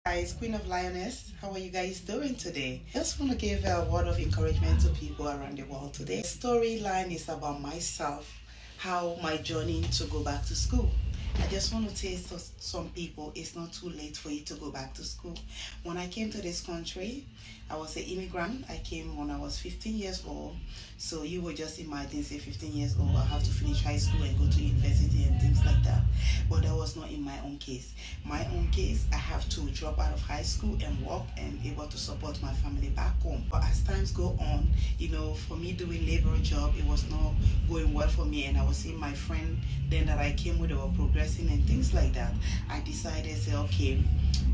Guys, Queen of Lioness, how are you guys doing today? Just want to give a word of encouragement to people around the world today. The storyline is about myself, how my journey to go back to school. I just want to say to some people, it's not too late for you to go back to school. When I came to this country, I was an immigrant. I came when I was 15 years old. So you would just imagine, say 15 years old, I have to finish high school and go to university and things like that. But that was not in my own case. My own case, I have to drop out of high school and work and able to support my family back home. But as times go on, for me doing labor job, it was not going well for me, and I was seeing my friend then that I came with, they were progressing and things like that. I decided, say, okay,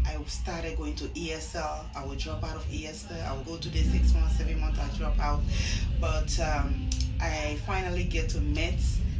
I started going to ESL. I would drop out of ESL. I would go to the 6 months, 7 months, I drop out. But I finally get to meet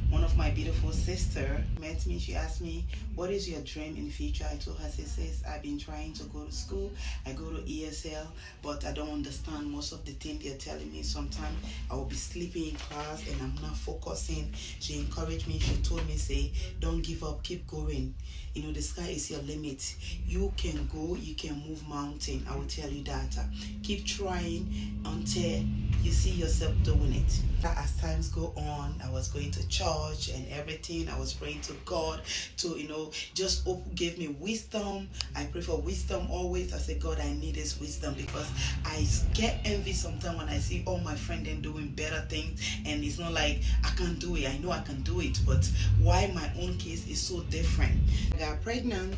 one of my beautiful sister. Met me. She asked me, what is your dream in the future? I told her, she says, I've been trying to go to school. I go to ESL, but I don't understand most of the things they're telling me. Sometimes I will be sleeping in class and I'm not focusing. She encouraged me. She told me, say, don't give up, keep going. The sky is your limit. You can go, you can move mountain. I will tell you that. Keep trying until you see yourself doing it. As times go on, I was going to church and everything. I was praying to God to, just give me wisdom. I pray for wisdom always. I say, God, I need this wisdom, because I get envy sometimes when I see all my friends then doing better things, and it's not like I can't do it. I know I can do it, but why my own case is so different? I got pregnant.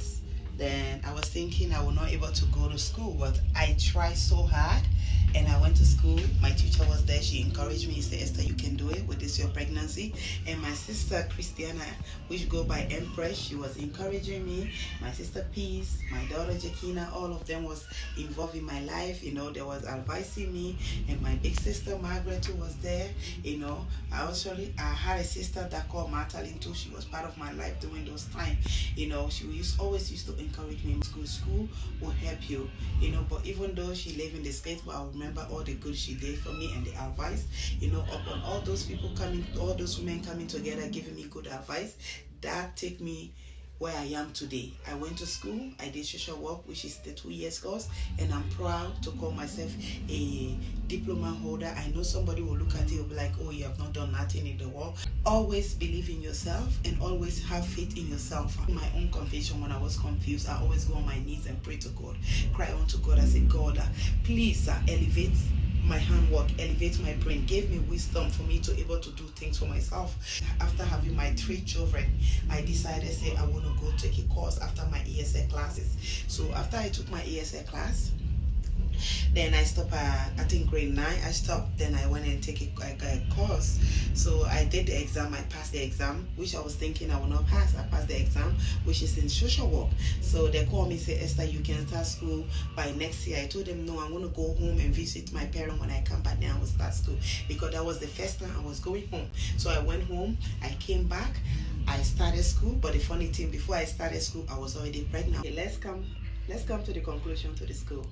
Then I was thinking I was not able to go to school, but I tried so hard and I went to school. My teacher was there. She encouraged me. She said, Esther, you can do it with this your pregnancy. And my sister Christiana, which go by Empress, she was encouraging me. My sister Peace, my daughter Jakina, all of them was involved in my life. They was advising me. And my big sister Margaret too was there. I had a sister that called Martalin too. She was part of my life during those times. She always used to encourage me. School will help you. But even though she lived in the States, but I remember all the good she did for me and the advice. Upon all those people coming, all those women coming together, giving me good advice, that take me where I am today. I went to school, I did social work, which is the 2 years course, and I'm proud to call myself a diploma holder. I know somebody will look at it and be like, oh, you have not done nothing in the world. Always believe in yourself and always have faith in yourself. In my own confession, when I was confused, I always go on my knees and pray to God, cry unto God. I say, God, please elevate my handwork, elevate my brain, gave me wisdom for me to able to do things for myself. After having my 3 children, I decided, say, I want to go take a course after my ESL classes. So after I took my ESL class, then I stopped at, I think, grade 9. I stopped. Then I went and take a course. So I did the exam. I passed the exam, which I was thinking I would not pass. I passed the exam, which is in social work. So they called me, say, Esther, you can start school by next year. I told them, no, I'm going to go home and visit my parents. When I come back, then I will start school, because that was the first time I was going home. So I went home. I came back. I started school. But the funny thing, before I started school, I was already pregnant. Okay, let's come to the conclusion to the school.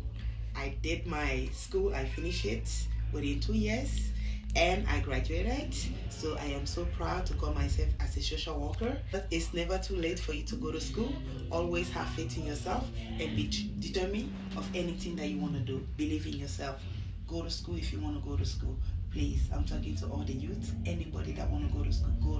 I did my school, I finished it within 2 years, and I graduated. So I am so proud to call myself as a social worker. But it's never too late for you to go to school. Always have faith in yourself and be determined of anything that you want to do. Believe in yourself. Go to school if you want to go to school. Please, I'm talking to all the youth. Anybody that want to go to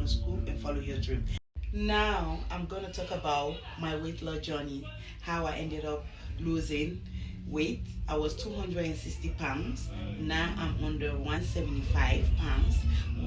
school and follow your dream. Now, I'm going to talk about my weight loss journey, how I ended up losing weight. I was 260 pounds. Now I'm under 175 pounds,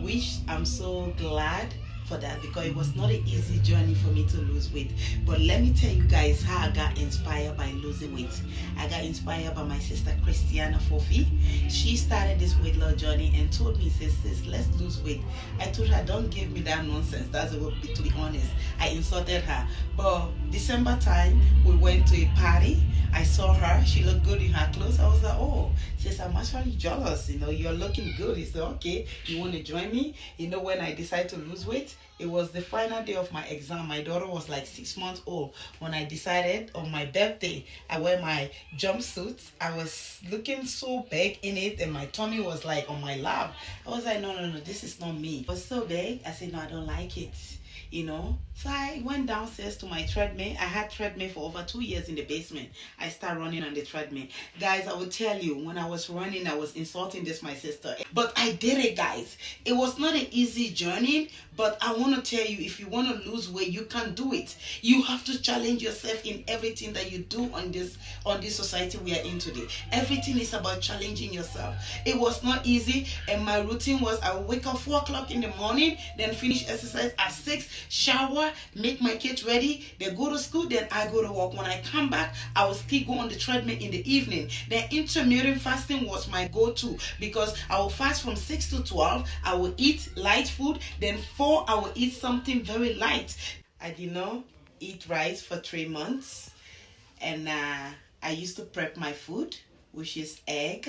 which I'm so glad for that, because it was not an easy journey for me to lose weight. But let me tell you guys how I got inspired by losing weight. I got inspired by my sister Christiana Fofi. She started this weight loss journey and told me, sis, let's lose weight. I told her, don't give me that nonsense. That's what, to be honest. I insulted her. But December time, we went to a party. I saw her. She looked good in her clothes. I was like, oh, sis, I'm actually jealous. You're looking good. He said, okay, you want to join me? When I decided to lose weight, it was the final day of my exam. My daughter was like 6 months old. When I decided on my birthday, I wear my jumpsuit. I was looking so big in it, and my tummy was like on my lap. I was like, no, this is not me. It was so big. I said, no, I don't like it. So I went downstairs to my treadmill. I had treadmill for over 2 years in the basement. I started running on the treadmill. Guys, I will tell you, when I was running, I was insulting this my sister. But I did it, guys. It was not an easy journey, but I want to tell you, if you want to lose weight, you can do it. You have to challenge yourself in everything that you do on this society we are in today. Everything is about challenging yourself. It was not easy, and my routine was I would wake up 4 o'clock in the morning, then finish exercise at 6, shower, make my kids ready, they go to school, then I go to work. When I come back, I will still go on the treadmill in the evening. Then intermittent fasting was my go-to, because I will fast from 6 to 12. I will eat light food, then 4 I will eat something very light. I did not eat rice for 3 months, and I used to prep my food, which is egg.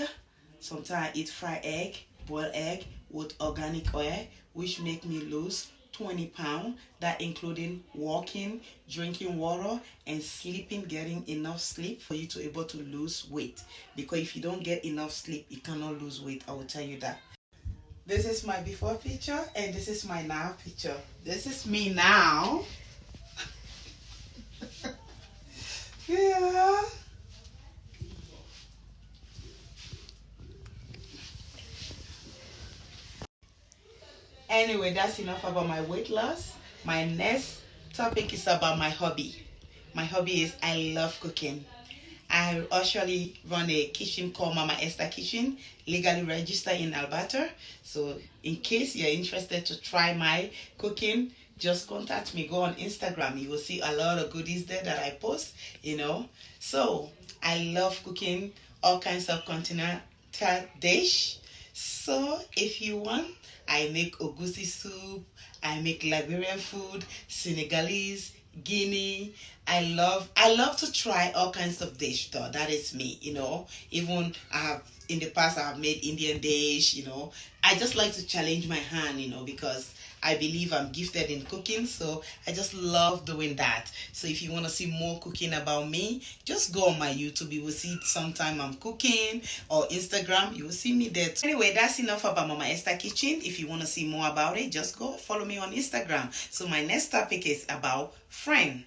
Sometimes I eat fried egg, boiled egg with organic oil, which make me lose 20 pounds. That including walking, drinking water, and sleeping, getting enough sleep for you to able to lose weight. Because if you don't get enough sleep, you cannot lose weight. I will tell you that. This is my before picture, and this is my now picture. This is me now. Yeah. Anyway, that's enough about my weight loss. My next topic is about my hobby. My hobby is I love cooking. I actually run a kitchen called Mama Esther Kitchen, legally registered in Alberta. So in case you're interested to try my cooking, just contact me. Go on Instagram. You will see a lot of goodies there that I post, So I love cooking all kinds of continental dish. So if you want, I make ogusi soup, I make Liberian food, Senegalese, Guinea. I love to try all kinds of dish though. That is me. Even I have in the past I have made Indian dish. I just like to challenge my hand, because I believe I'm gifted in cooking, so I just love doing that. So if you want to see more cooking about me, just go on my YouTube. You will see sometime I'm cooking, or Instagram. You will see me there too. Anyway, that's enough about Mama Esther Kitchen. If you want to see more about it, just go follow me on Instagram. So my next topic is about friend.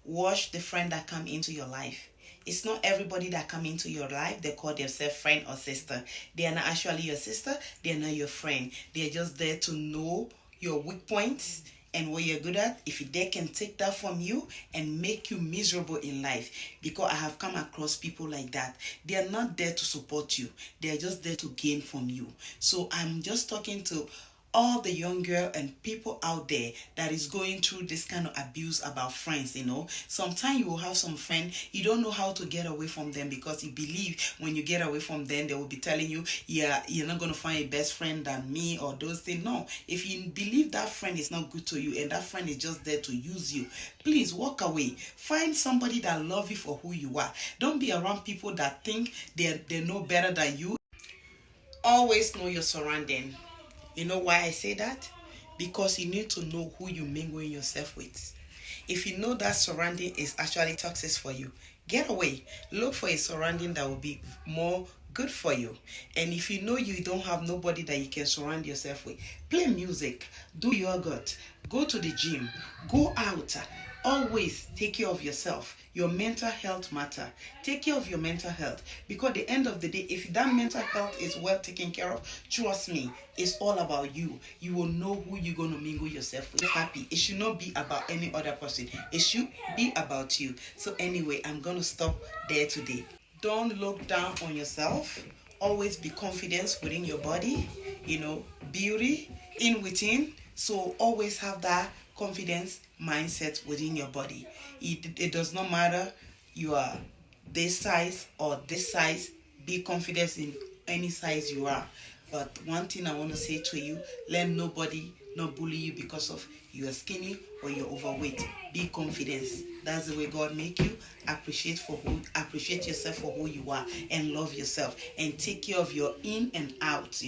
Watch the friend that come into your life. It's not everybody that come into your life they call themselves friend or sister. They are not actually your sister. They are not your friend. They are just there to know your weak points and what you're good at. If they can take that from you and make you miserable in life, because I have come across people like that. They are not there to support you. They are just there to gain from you. So I'm just talking to all the young girl and people out there that is going through this kind of abuse about friends. Sometimes you will have some friend, you don't know how to get away from them, because you believe when you get away from them they will be telling you, yeah, you're not going to find a best friend than me, or those things. No, if you believe that friend is not good to you and that friend is just there to use you, please walk away. Find somebody that love you for who you are. Don't be around people that think they know better than you. Always know your surrounding. You know why I say that? Because you need to know who you mingle yourself with. If you know that surrounding is actually toxic for you, get away. Look for a surrounding that will be more good for you. And if you know you don't have nobody that you can surround yourself with, play music, do yogurt, go to the gym, go out. Always take care of yourself. Your mental health matter. Take care of your mental health, because at the end of the day, if that mental health is well taken care of, trust me, it's all about you. You will know who you're going to mingle yourself with. Happy. It should not be about any other person. It should be about you. So anyway, I'm going to stop there today. Don't look down on yourself. Always be confident within your body. Beauty in within. So always have that confidence mindset within your body. It does not matter you are this size or this size. Be confident in any size you are. But one thing I want to say to you, let nobody not bully you because of you are skinny or you're overweight. Be confident. That's the way God make you. Appreciate yourself for who you are, and love yourself, and take care of your in and out.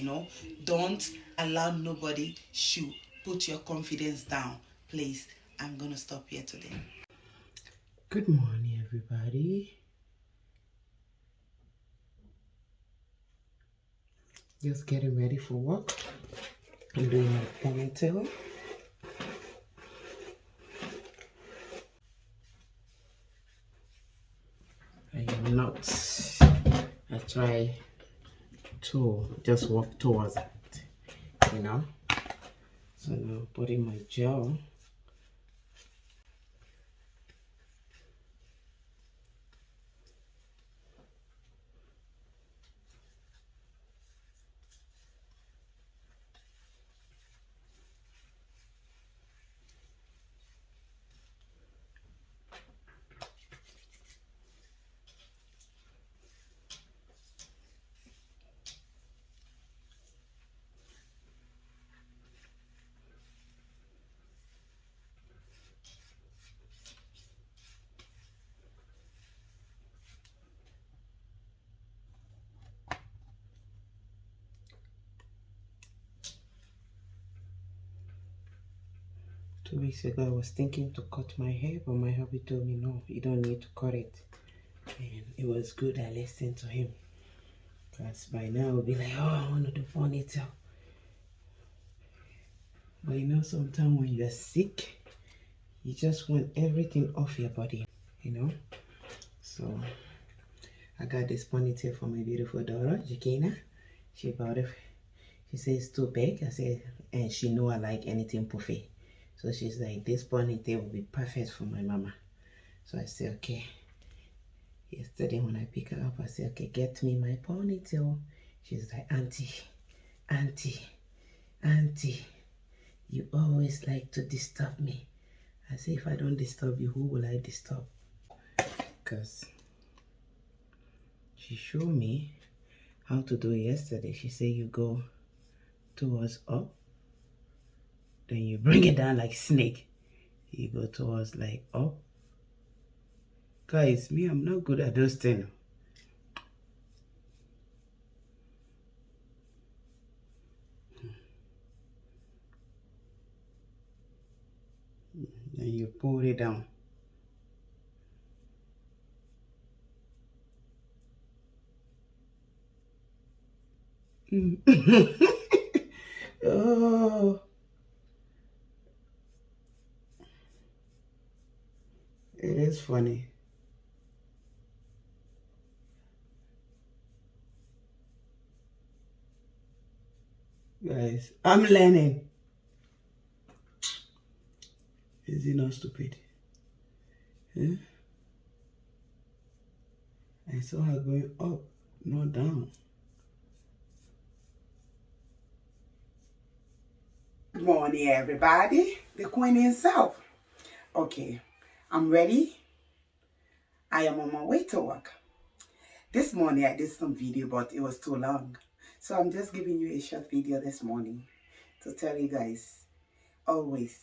Don't allow nobody to put your confidence down. Please, I'm gonna stop here today. Good morning, everybody. Just getting ready for work. I'm doing my ponytail. not. I try to just walk towards it, you know. So now putting my gel. Two weeks ago, I was thinking to cut my hair, but my hubby told me, no, you don't need to cut it. And it was good I listened to him. Because by now, I'll be like, oh, I want to do ponytail. But you know, sometimes when you're sick, you just want everything off your body, you know? So, I got this ponytail for my beautiful daughter, Jakina. She bought it. She says it's too big. I said, and she know I like anything puffy. So she's like, this ponytail will be perfect for my mama. So I said, okay. Yesterday when I pick her up, I said, okay, get me my ponytail. She's like, auntie, auntie, auntie, you always like to disturb me. I say, if I don't disturb you, who will I disturb? Because she showed me how to do it yesterday. She said, you go towards up, then you bring it down like snake. You go towards like up. Guys, me, I'm not good at those things. Then you pull it down. Oh, it is funny. Guys, I'm learning. Is he not stupid? Yeah? I saw her going up, not down. Good morning, everybody. The queen herself. Okay, I'm ready. I am on my way to work. This morning I did some video, but it was too long. So I'm just giving you a short video this morning to tell you guys, always,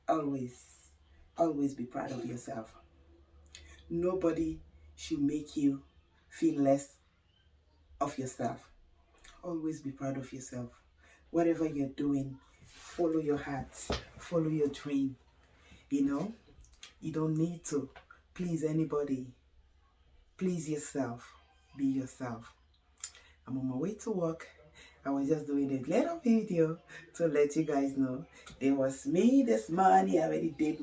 always, always be proud of yourself. Nobody should make you feel less of yourself. Always be proud of yourself. Whatever you're doing, follow your heart, follow your dream. You know, you don't need to please anybody. Please yourself. Be yourself. I'm on my way to work. I was just doing a little video to let you guys know it was me this morning. I already did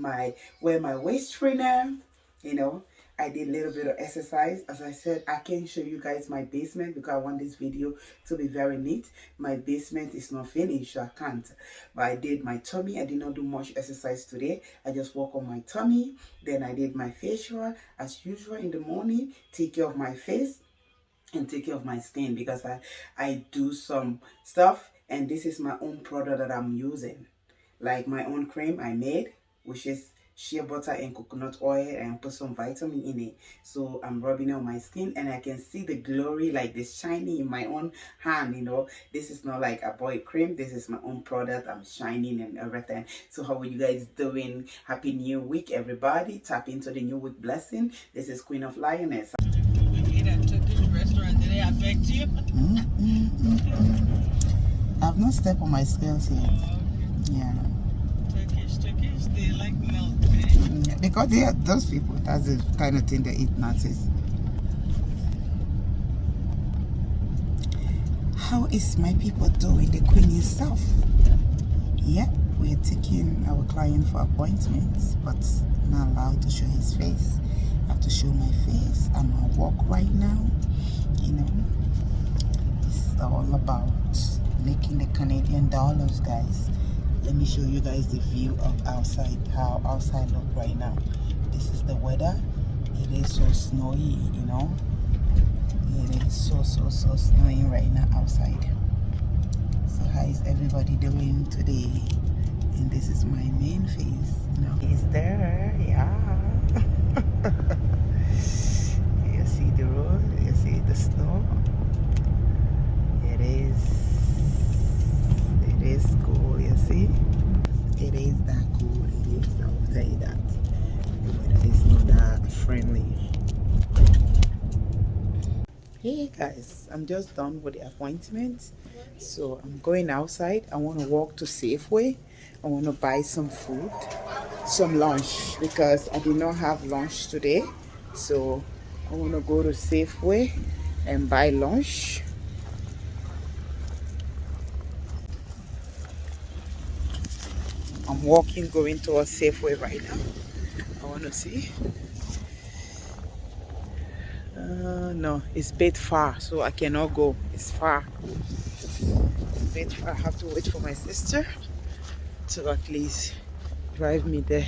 wear my waist trainer. You know, I did a little bit of exercise. As I said, I can't show you guys my basement because I want this video to be very neat. My basement is not finished, so I can't. But I did my tummy. I did not do much exercise today. I just worked on my tummy. Then I did my facial as usual in the morning. Take care of my face and take care of my skin because I do some stuff, and this is my own product that I'm using. Like my own cream I made, which is shea butter and coconut oil, and put some vitamin in it. So I'm rubbing it on my skin and I can see the glory, like this shiny in my own hand. You know, this is not like a boy cream, this is my own product. I'm shining and everything. So how are you guys doing? Happy new week, everybody. Tap into the new week blessing. This is Queen of Lioness. Restaurant, did they affect you? I've not stepped on my scales yet. Yeah. Turkish, they like milk. Yeah, because they are those people, that's the kind of thing they eat Nazis. How is my people doing? The queen herself. Yeah, we're taking our client for appointments, but not allowed to show his face. have to show my face. I'm on walk right now. You know, it's all about making the Canadian dollars, guys. Let me show you guys the view of outside, how outside look right now. This is the weather. It is so snowy, you know. It is so snowing right now outside. So how is everybody doing today? And this is my main face. You know, he's there, yeah. You see the road, you see the snow. It is cool, you see. It is that cool. It is, I will tell you that. The weather is not that friendly. Hey guys, I'm just done with the appointment, so I'm going outside. I want to walk to Safeway. I want to buy some food, some lunch, because I did not have lunch today. So I want to go to Safeway and buy lunch. I'm walking, going towards Safeway right now. I want to see. No, it's a bit far, so I cannot go. It's far. It's a bit far. I have to wait for my sister to at least drive me there.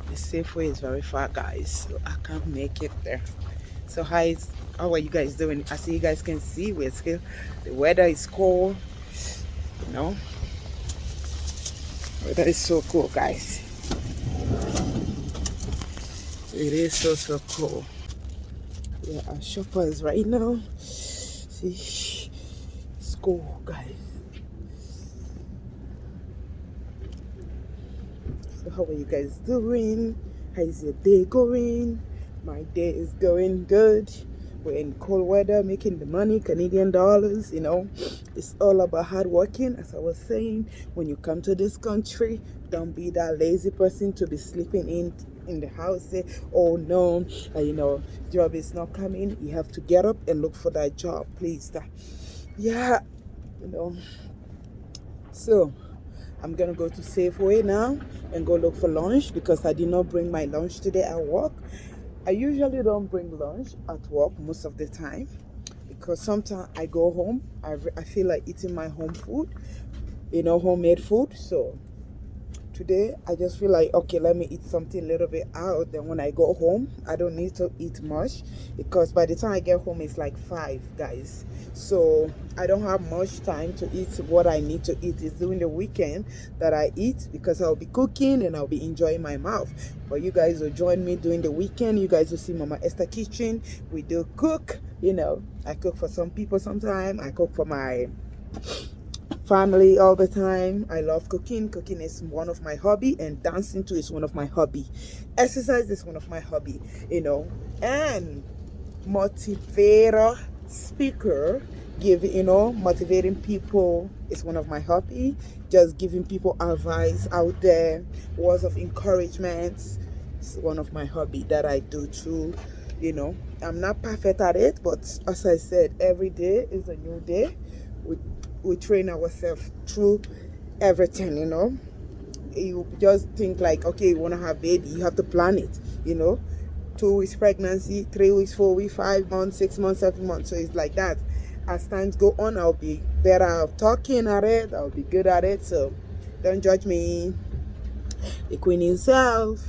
The Safeway is very far, guys, so I can't make it there. So how are you guys doing? As you guys can see, we're still, the weather is cold, you know. The weather is so cool, guys. It is so cool. Yeah, our shopper is right now. See, it's cool, guys. So how are you guys doing? How is your day going? My day is going good. We're in cold weather, making the money, Canadian dollars, you know. It's all about hard working. As I was saying, when you come to this country, don't be that lazy person to be sleeping in the house. Say, oh no, you know, job is not coming. You have to get up and look for that job, please. Yeah, you know. So I'm gonna go to Safeway now and go look for lunch, because I did not bring my lunch today at work. I usually don't bring lunch at work most of the time, because sometimes I go home, I feel like eating my home food, you know, homemade food. So today I just feel like, okay, let me eat something a little bit out. Then when I go home, I don't need to eat much, because by the time I get home it's like 5, guys. So I don't have much time to eat what I need to eat. It's during the weekend that I eat, because I'll be cooking and I'll be enjoying my mouth. But you guys will join me during the weekend. You guys will see Mama Esther kitchen. We do cook, you know. I cook for some people sometimes. I cook for my family all the time. I love cooking. Cooking is one of my hobby, and dancing too is one of my hobby. Exercise is one of my hobby, you know. And motivator, speaker, motivating people is one of my hobby. Just giving people advice out there, words of encouragement, is one of my hobby that I do too. You know, I'm not perfect at it, but as I said, every day is a new day. We train ourselves through everything, you know. You just think like, okay, you want to have baby, you have to plan it, you know. 2 weeks pregnancy, 3 weeks, 4 weeks, 5 months, 6 months, 7 months. So it's like that. As times go on, I'll be better at talking at it. I'll be good at it. So don't judge me. The queen himself.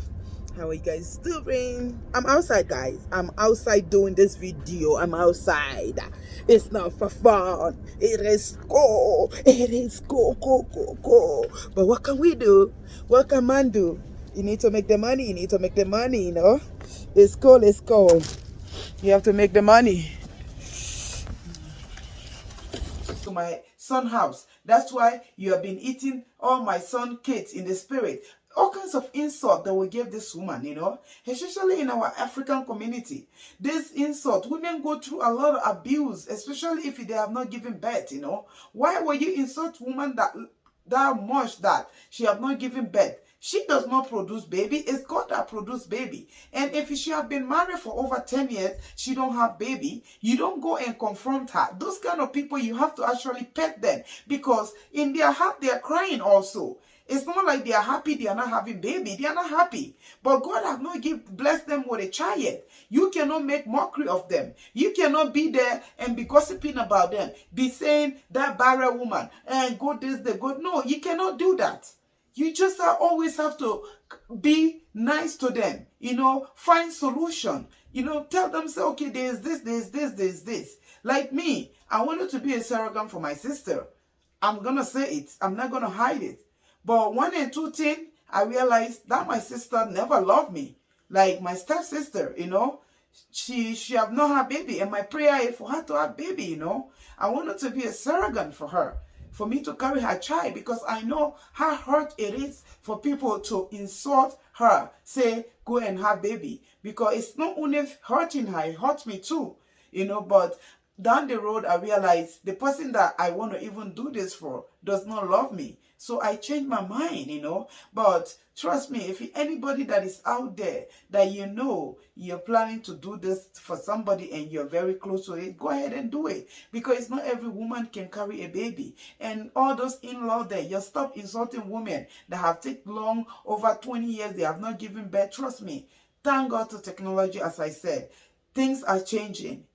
How are you guys doing? I'm outside, guys. I'm outside doing this video. I'm outside. It's not for fun. It is cool. It is cool. But what can we do? What can man do? You need to make the money. You need to make the money, you know. It's cool. It's cool. You have to make the money. To my son's house. That's why you have been eating all my son kids in the spirit. All kinds of insult that we give this woman, you know, especially in our African community. This insult, women go through a lot of abuse, especially if they have not given birth, you know. Why will you insult woman that much that she have not given birth? She does not produce baby. It's God that produce baby. And if she have been married for over 10 years, she don't have baby, you don't go and confront her. Those kind of people, you have to actually pet them, because in their heart, they are crying also. It's not like they are happy they are not having baby. They are not happy. But God have not blessed them with a child yet. You cannot make mockery of them. You cannot be there and be gossiping about them. Be saying that barren woman and go this, the good. No, you cannot do that. You just always have to be nice to them. Find solution. Tell them, say, okay, there's this. Like me, I wanted to be a surrogate for my sister. I'm going to say it. I'm not going to hide it. But one and two thing, I realized that my sister never loved me. Like my stepsister, she have not had baby. And my prayer is for her to have baby, I wanted to be a surrogate for her, for me to carry her child, because I know how hurt it is for people to insult her, say, go and have baby. Because it's not only hurting her, it hurts me too, but down the road, I realized the person that I want to even do this for does not love me. So I changed my mind, But trust me, if anybody that is out there that you're planning to do this for somebody and you're very close to it, go ahead and do it. Because it's not every woman can carry a baby. And all those in-laws there, you stop insulting women that have taken long, over 20 years, they have not given birth. Trust me. Thank God to technology, as I said. Things are changing,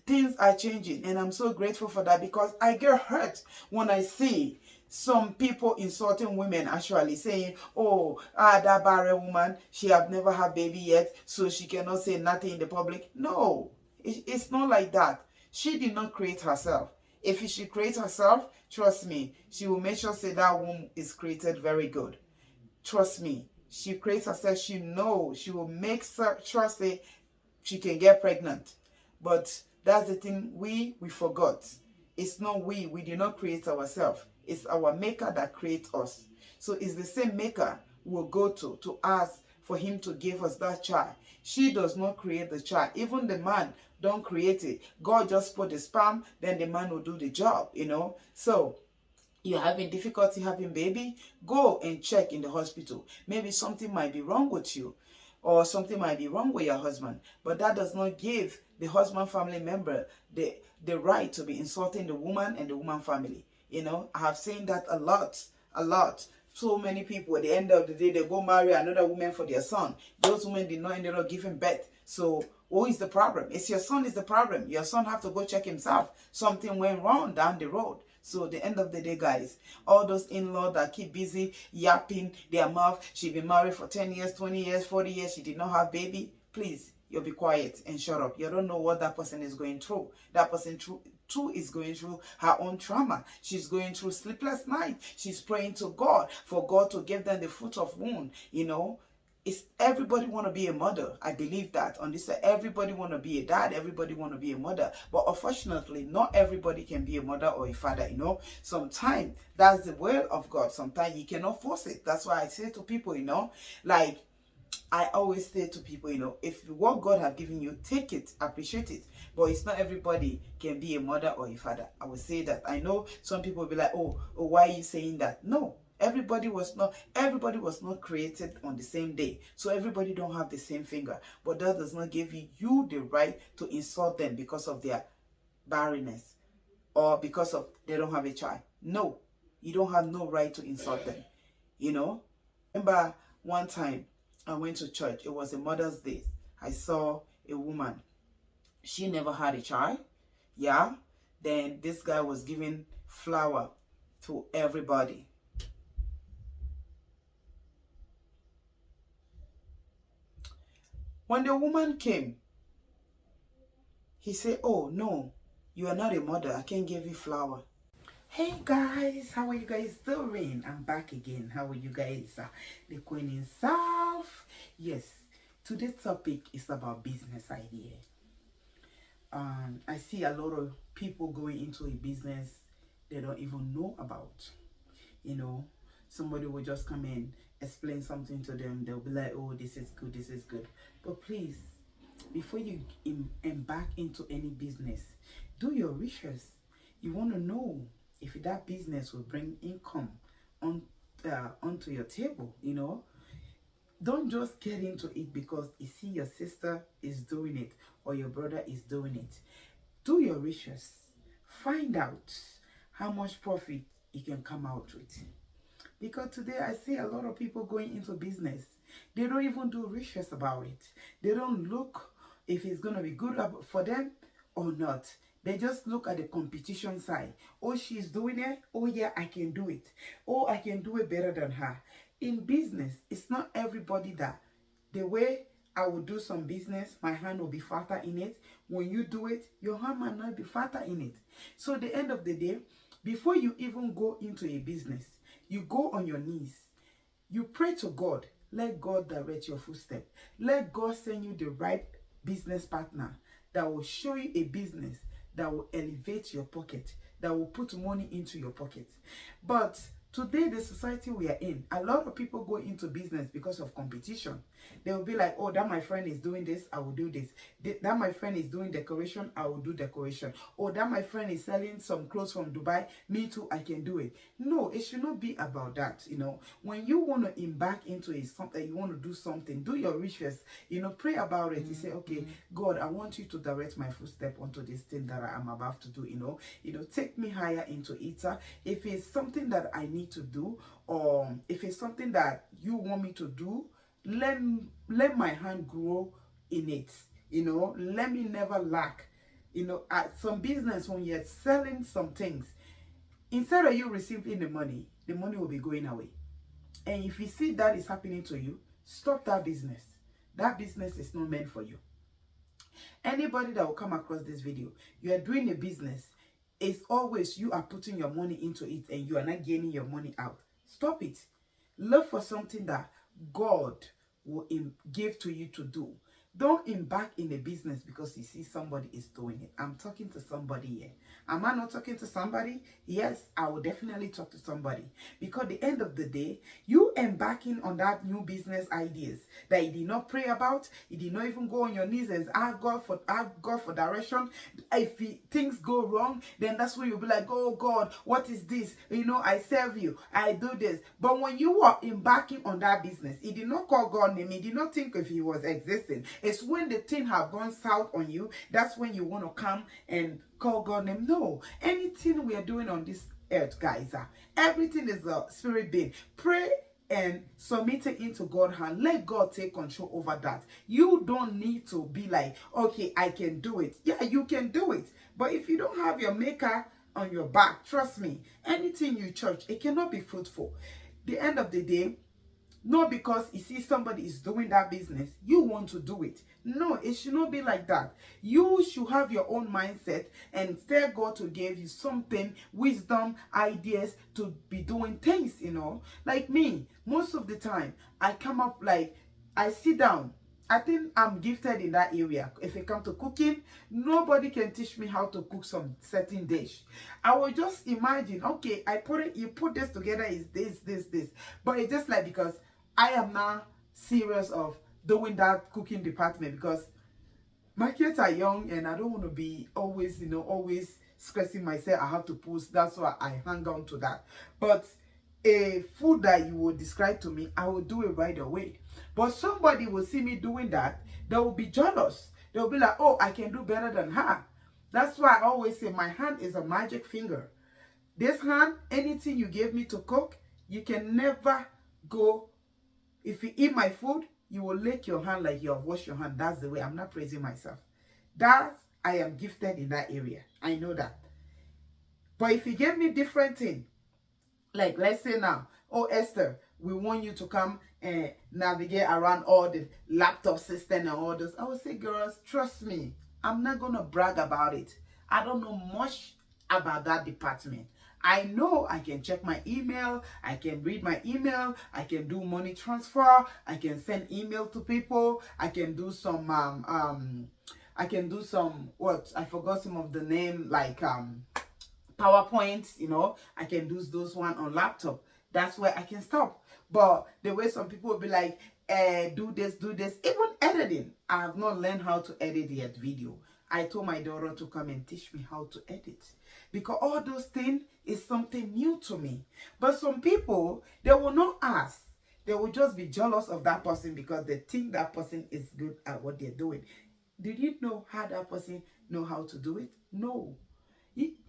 Things are changing, and I'm so grateful for that, because I get hurt when I see some people insulting women, actually saying, oh, that barren woman, she have never had baby yet, so she cannot say nothing in the public. No, it's not like that. She did not create herself. If she creates herself, trust me, she will make sure say that womb is created very good. Trust me, she creates herself. She knows she will make sure say she can get pregnant. But that's the thing we forgot. It's not we did not create ourselves. It's our maker that creates us. So it's the same maker we'll go to ask for him to give us that child. She does not create the child. Even the man don't create it. God just put the sperm, then the man will do the job, So you're having difficulty having baby, go and check in the hospital. Maybe something might be wrong with you, or something might be wrong with your husband. But that does not give the husband family member the right to be insulting the woman and the woman family. I have seen that a lot. So many people, at the end of the day, they go marry another woman for their son. Those women did not end up giving birth. So who is the problem? It's your son is the problem. Your son have to go check himself. Something went wrong down the road. So at the end of the day, guys, all those in-laws that keep busy yapping their mouth, she been married for 10 years, 20 years, 40 years, she did not have baby, please, you'll be quiet and shut up. You don't know what that person is going through. That person too is going through her own trauma. She's going through sleepless nights. She's praying to God for God to give them the fruit of womb, It's everybody want to be a mother. I believe that. On this side, everybody want to be a dad. Everybody want to be a mother. But unfortunately, not everybody can be a mother or a father, Sometimes that's the will of God. Sometimes you cannot force it. That's why I say to people, like I always say to people, if what God have given you, take it, appreciate it. But it's not everybody can be a mother or a father. I will say that. I know some people will be like, oh, why are you saying that? No. Everybody was not created on the same day. So everybody don't have the same finger. But that does not give you the right to insult them because of their barrenness or because of they don't have a child. No, you don't have no right to insult them. Remember one time I went to church. It was a Mother's Day. I saw a woman. She never had a child. Yeah. Then this guy was giving flower to everybody. When the woman came, he said, oh, no, you are not a mother. I can't give you flower. Hey, guys. How are you guys doing? I'm back again. How are you guys? The Queen in South. Yes, today's topic is about business idea. I see a lot of people going into a business they don't even know about. Somebody will just come in, explain something to them. They'll be like, oh, this is good, this is good. But please, before you embark into any business, do your research. You want to know if that business will bring income onto your table, Don't just get into it because you see your sister is doing it or your brother is doing it. Do your research. Find out how much profit you can come out with. Because today I see a lot of people going into business. They don't even do research about it. They don't look if it's going to be good for them or not. They just look at the competition side. Oh, she's doing it. Oh, yeah, I can do it. Oh, I can do it better than her. In business, it's not everybody that the way I will do some business, my hand will be fatter in it. When you do it, your hand might not be fatter in it. So at the end of the day, before you even go into a business, you go on your knees. You pray to God. Let God direct your footsteps. Let God send you the right business partner that will show you a business that will elevate your pocket, that will put money into your pocket. But today, the society we are in, a lot of people go into business because of competition. They will be like, oh, that my friend is doing this, I will do this. That my friend is doing decoration, I will do decoration. Oh, that my friend is selling some clothes from Dubai, me too, I can do it. No, it should not be about that. When you want to embark into something, you want to do something, do your research, pray about it. You say, okay, God, I want you to direct my footstep onto this thing that I am about to do. Take me higher into it. If it's something that I need to do, or if it's something that you want me to do, let my hand grow in it. Let me never lack. At some business, when you're selling some things, instead of you receiving the money will be going away. And if you see that is happening to you, stop that business. That business is not meant for you. Anybody that will come across this video, you are doing a business, it's always you are putting your money into it and you are not gaining your money out. Stop it. Look for something that God will give to you to do. Don't embark in a business because you see somebody is doing it. I'm talking to somebody here. Am I not talking to somebody? Yes, I will definitely talk to somebody. Because at the end of the day, you embarking on that new business ideas that you did not pray about, you did not even go on your knees and ask God for direction. If things go wrong, then that's when you'll be like, oh God, what is this? I serve you, I do this. But when you were embarking on that business, he did not call God's name, he did not think if he was existing. It's when the thing have gone south on you, that's when you want to come and call God's name. No, anything we are doing on this earth, guys, everything is a spirit being. Pray and submit it into God's hand. Let God take control over that. You don't need to be like, okay, I can do it. Yeah, you can do it. But if you don't have your maker on your back, trust me, anything you church, it cannot be fruitful. The end of the day, not because you see somebody is doing that business, you want to do it. No, it should not be like that. You should have your own mindset and tell God to give you something, wisdom, ideas to be doing things, Like me, most of the time, I come up like, I sit down. I think I'm gifted in that area. If it comes to cooking, nobody can teach me how to cook some certain dish. I will just imagine, okay, you put this together is this. But it's just like, because I am now serious of doing that cooking department, because my kids are young and I don't want to be always stressing myself. I have to post. That's why I hang on to that. But a food that you will describe to me, I will do it right away. But somebody will see me doing that, they will be jealous. They'll be like, oh, I can do better than her. That's why I always say my hand is a magic finger. This hand, anything you gave me to cook, you can never go. If you eat my food, you will lick your hand like you have washed your hand. That's the way. I'm not praising myself. I am gifted in that area. I know that. But if you give me different thing, like let's say now, oh Esther, we want you to come and navigate around all the laptop system and all this, I would say, girls, trust me, I'm not gonna brag about it. I don't know much about that department. I know I can check my email, I can read my email, I can do money transfer, I can send email to people, I can do some what, I forgot some of the name, like PowerPoint, I can do those one on laptop. That's where I can stop. But the way some people will be like, do this, even editing. I have not learned how to edit yet video. I told my daughter to come and teach me how to edit, because all those things is something new to me. But some people, they will not ask. They will just be jealous of that person because they think that person is good at what they're doing. Did you know how that person know how to do it? No.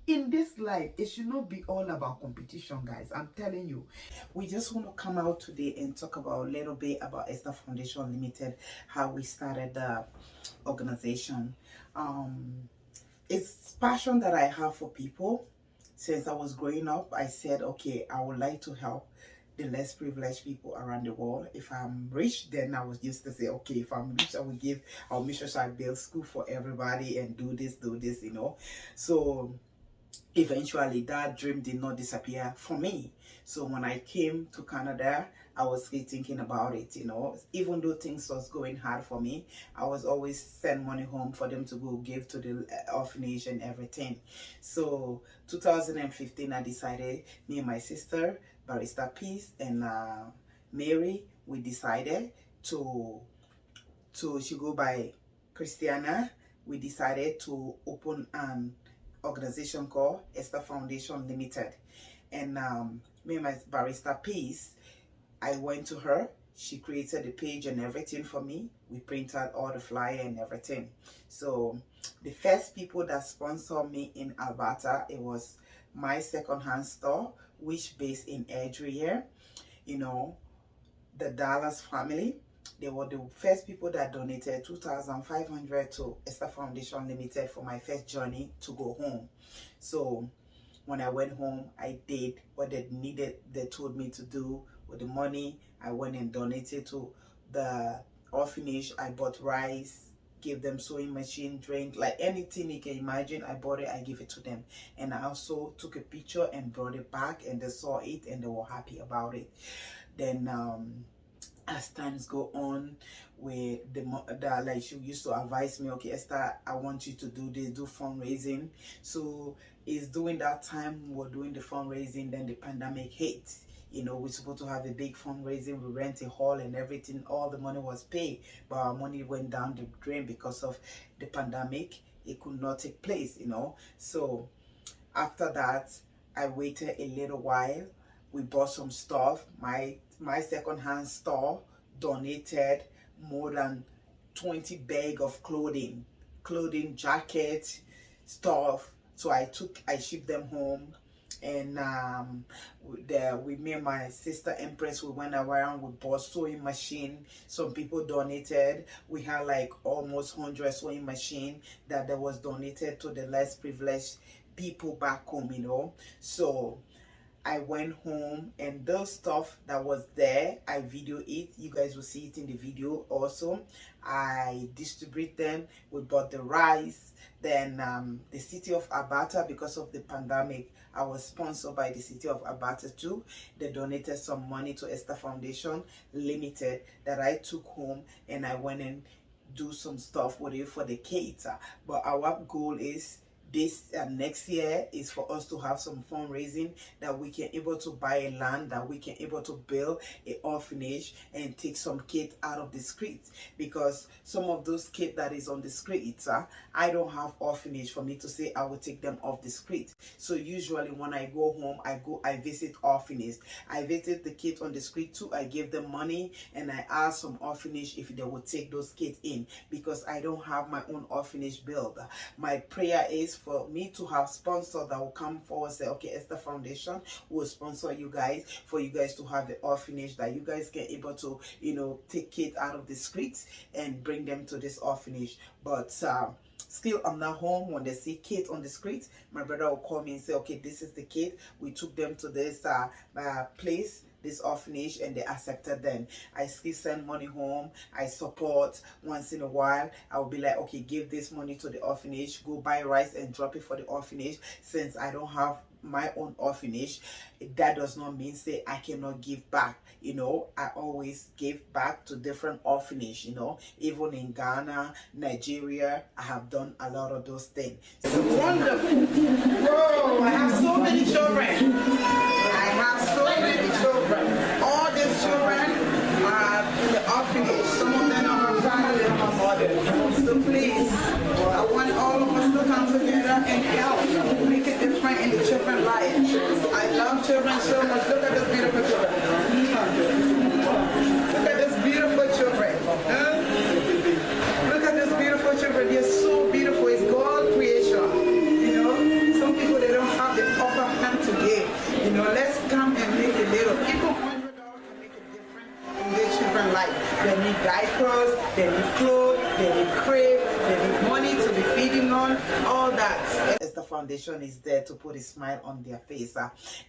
In this life, it should not be all about competition, guys. I'm telling you. We just want to come out today and talk about a little bit about Esther Foundation Limited, how we started the organization. It's passion that I have for people. Since I was growing up, I said, okay, I would like to help the less privileged people around the world. If I'm rich, then I was used to say, okay, if I'm rich, I'll make sure I build school for everybody and do this, you know. So eventually that dream did not disappear for me. So when I came to Canada, I was still thinking about it, you know. Even though things was going hard for me, I was always send money home for them to go give to the orphanage and everything. So 2015, I decided, me and my sister, Barista Peace, and Mary, we decided to she go by Christiana. We decided to open an organization called Esther Foundation Limited. And me and my Barista Peace, I went to her. She created the page and everything for me. We printed all the flyer and everything. So the first people that sponsored me in Alberta, it was my second-hand store, which based in Adria. You know, the Dallas family. They were the first people that donated $2,500 to Esther Foundation Limited for my first journey to go home. So when I went home, I did what they needed, they told me to do with the money. I went and donated to the orphanage. I bought rice, gave them sewing machine, drink, like anything you can imagine. I bought it, I gave it to them. And I also took a picture and brought it back, and they saw it and they were happy about it. Then as times go on, with the like she used to advise me, okay, Esther, I want you to do this, do fundraising. So it's during that time we were doing the fundraising, then the pandemic hit. You know, we're supposed to have a big fundraising. We rent a hall and everything. All the money was paid, but our money went down the drain because of the pandemic. It could not take place, you know. So after that, I waited a little while. We bought some stuff. My second-hand store donated more than 20 bags of clothing, jackets, stuff. So I shipped them home. And me and my sister Empress, we went around, we bought sewing machine. Some people donated. We had like almost 100 sewing machine that was donated to the less privileged people back home, you know. So I went home, and those stuff that was there, I video it. You guys will see it in the video also. I distribute them. We bought the rice. Then the city of Alberta, because of the pandemic, I was sponsored by the city of Alberta too. They donated some money to Esther Foundation Limited that I took home, and I went and do some stuff with it for the kids. But our goal is this next year is for us to have some fundraising that we can able to buy a land, that we can able to build an orphanage and take some kids out of the streets, because some of those kids that is on the streets, I don't have orphanage for me to say I will take them off the street. So usually when I go home, I visit orphanage. I visit the kids on the street too. I give them money, and I ask some orphanage if they will take those kids in, because I don't have my own orphanage built. My prayer is for me to have sponsors that will come forward and say, okay, Esther Foundation will sponsor you guys, for you guys to have the orphanage that you guys can able to, you know, take kids out of the streets and bring them to this orphanage. But still, I'm not home. When they see kids on the streets, my brother will call me and say, okay, this is the kid. We took them to this place, this orphanage, and they accepted them. I still send money home. I support once in a while. I will be like, okay, give this money to the orphanage, go buy rice and drop it for the orphanage. Since I don't have my own orphanage, that does not mean say I cannot give back. You know, I always give back to different orphanage, you know. Even in Ghana, Nigeria, I have done a lot of those things. So wonderful. Whoa, I have so many children. I have so many children. All these children are in the orphanage. Some of them are my family and my mother. So please, I want all of us to come together and help make a difference in the children's life. I love children so much. Look at this beautiful children. Look at this beautiful children. Look at this beautiful children. They're so beautiful. It's God's creation. You know, some people all that. Esther Foundation is there to put a smile on their face.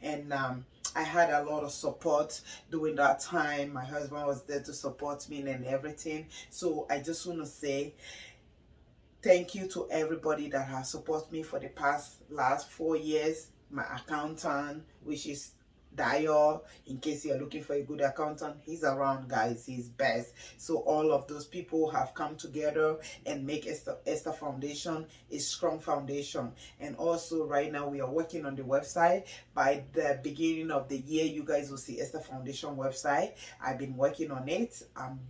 And I had a lot of support during that time. My husband was there to support me and everything. So I just want to say thank you to everybody that has supported me for the last 4 years. My accountant, which is Dio, in case you're looking for a good accountant, he's around, guys. He's best. So all of those people have come together and make Esther Foundation a strong foundation. And also right now we are working on the website. By the beginning of the year, you guys will see Esther Foundation website. I've been working on it.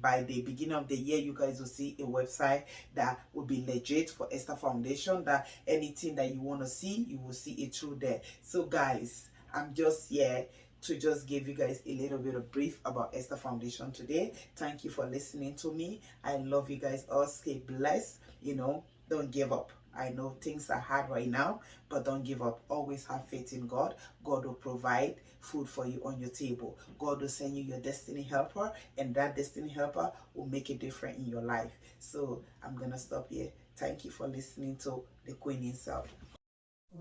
By the beginning of the year, you guys will see a website that will be legit for Esther Foundation, that anything that you want to see, you will see it through there. So guys, I'm just here to just give you guys a little bit of brief about Esther Foundation today. Thank you for listening to me. I love you guys all. Stay blessed. You know, don't give up. I know things are hard right now, but don't give up. Always have faith in God. God will provide food for you on your table. God will send you your destiny helper, and that destiny helper will make a difference in your life. So I'm gonna stop here. Thank you for listening to the Queen herself.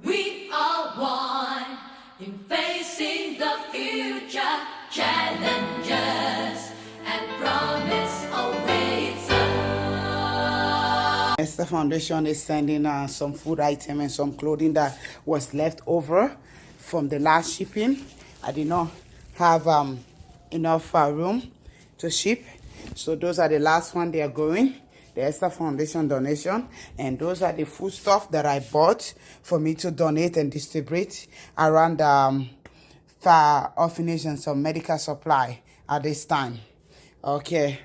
We are one in facing the future challenges, and promise awaits us. Esther Foundation is sending some food item and some clothing that was left over from the last shipping. I did not have enough room to ship, so those are the last one they are going. The Esther Foundation donation, and those are the food stuff that I bought for me to donate and distribute around orphanage and some medical supply at this time. Okay,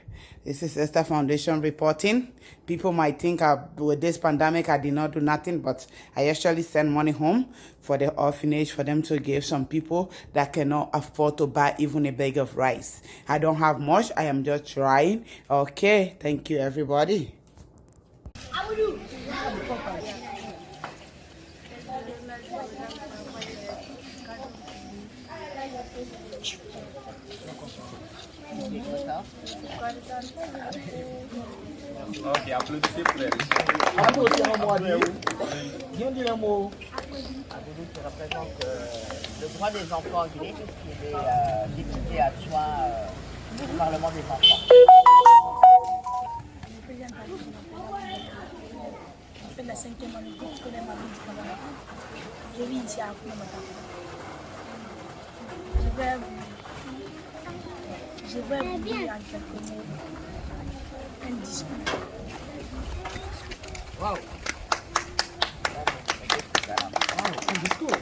this is Esther Foundation reporting. People might think with this pandemic I did not do nothing, but I actually send money home for the orphanage for them to give some people that cannot afford to buy even a bag of rice. I don't have much. I am just trying. Okay, thank you everybody. Ok, applaudissez pour elle. Un mot qui représente le droit des enfants en Guinée, puisqu'il est député adjoint au Parlement des enfants. Je fais la 5e année scolaire Mabidi. Je vis ici à Koumata. Je vais vous dire en quelques mots un discours. Wow. Un discours.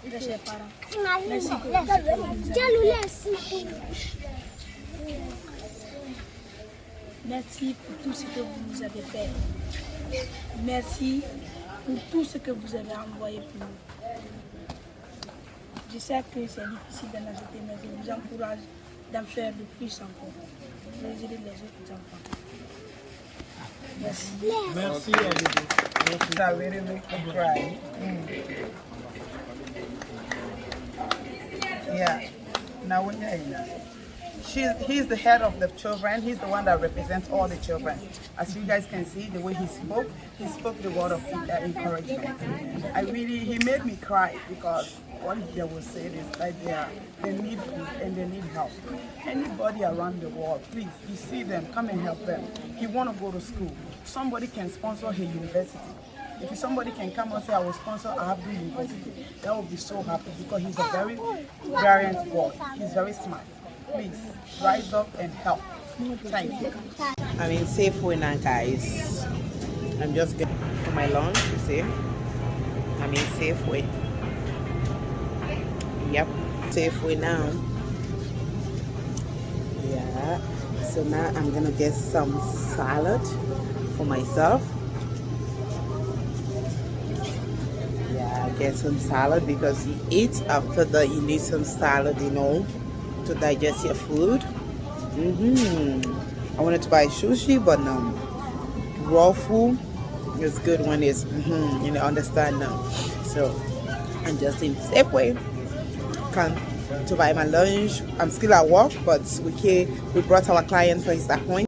Très chers parents, merci pour tout ce que vous avez fait. Merci pour tout ce que vous nous avez fait. Merci pour tout ce que vous avez envoyé pour nous. Je sais que c'est difficile d'en ajouter, mais je vous encourage d'en faire de plus encore pour aider les autres enfants. Merci. Merci à vous. That really make me cry. Yeah. Now he's the head of the children. He's the one that represents all the children. As you guys can see, the way he spoke the word of encouragement. He made me cry because what they will say is like they need food and they need help. Anybody around the world, please, you see them, come and help them. He want to go to school. Somebody can sponsor his university. If somebody can come and say, I will sponsor Abdul University, that would be so happy because he's a very brilliant boy. He's very smart. Please, rise up and help. Thank you. I'm in Safeway now, guys. I'm just getting for my lunch, you see. I'm in Safeway. Yep, Safeway now. Yeah, so now I'm gonna get some salad for myself. Yeah, get some salad because you eat after that. You need some salad, you know, to digest your food. I wanted to buy sushi, but no, raw food is good when it's you know, understand now. So I'm just in Safeway. Come to buy my lunch. I'm still at work, but we brought our client for his appointment.